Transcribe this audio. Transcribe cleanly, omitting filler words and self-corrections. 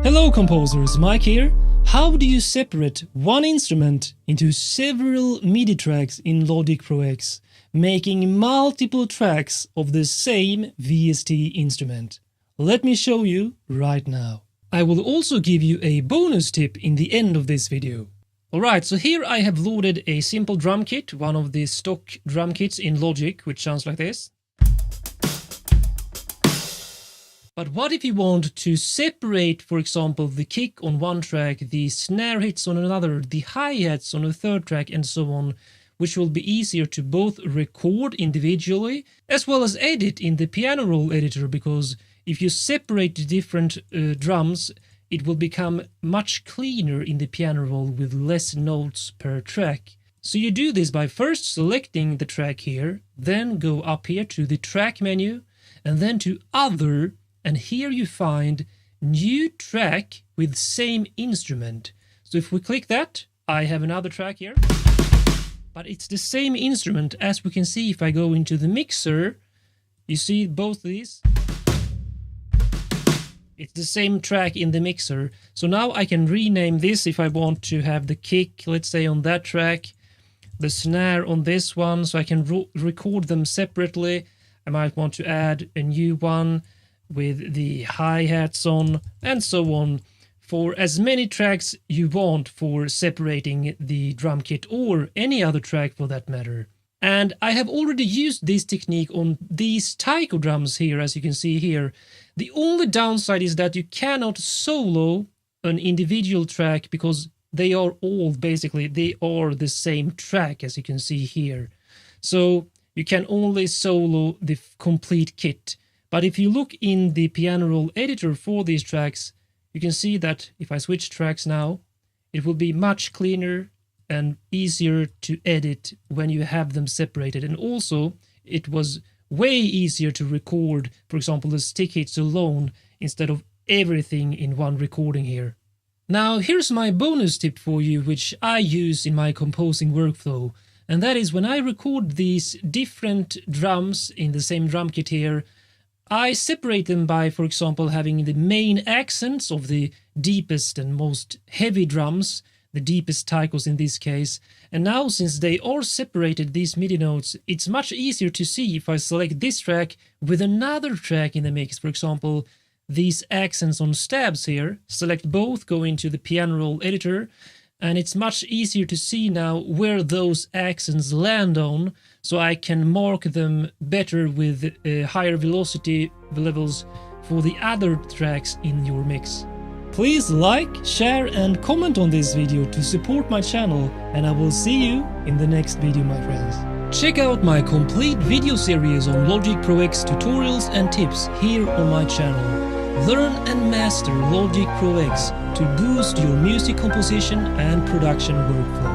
Hello composers, Mike here. How do you separate one instrument into several MIDI tracks in Logic Pro X, making multiple tracks of the same VST instrument? Let me show you right now. I will also give you a bonus tip in the end of this video. Alright, so here I have loaded a simple drum kit, one of the stock drum kits in Logic, which sounds like this. But what if you want to separate, for example, the kick on one track, the snare hits on another, the hi-hats on a third track, and so on, which will be easier to both record individually as well as edit in the piano roll editor, because if you separate the different drums, it will become much cleaner in the piano roll with less notes per track. So you do this by first selecting the track here, then go up here to the track menu, and then to Other, and here you find New Track with Same Instrument. So if we click that, I have another track here. But it's the same instrument, as we can see if I go into the mixer. You see both these? It's the same track in the mixer. So now I can rename this if I want to have the kick, let's say, on that track, the snare on this one, so I can record them separately. I might want to add a new one with the hi-hats on, and so on, for as many tracks you want for separating the drum kit, or any other track for that matter. And I have already used this technique on these taiko drums here, as you can see here. The only downside is that you cannot solo an individual track, because they are all basically, they are the same track, as you can see here. So you can only solo the complete kit. But if you look in the piano roll editor for these tracks, you can see that if I switch tracks now, it will be much cleaner and easier to edit when you have them separated. And also, it was way easier to record, for example, the stick hits alone instead of everything in one recording here. Now, here's my bonus tip for you, which I use in my composing workflow. And that is when I record these different drums in the same drum kit here, I separate them by, for example, having the main accents of the deepest and most heavy drums, the deepest taikos in this case. And now, since they are separated, these MIDI notes, it's much easier to see if I select this track with another track in the mix. For example, these accents on stabs here, select both, go into the piano roll editor, and it's much easier to see now where those accents land on, so I can mark them better with higher velocity levels for the other tracks in your mix. Please like, share and comment on this video to support my channel, and I will see you in the next video, my friends. Check out my complete video series on Logic Pro X tutorials and tips here on my channel. Learn and master Logic Pro X to boost your music composition and production workflow.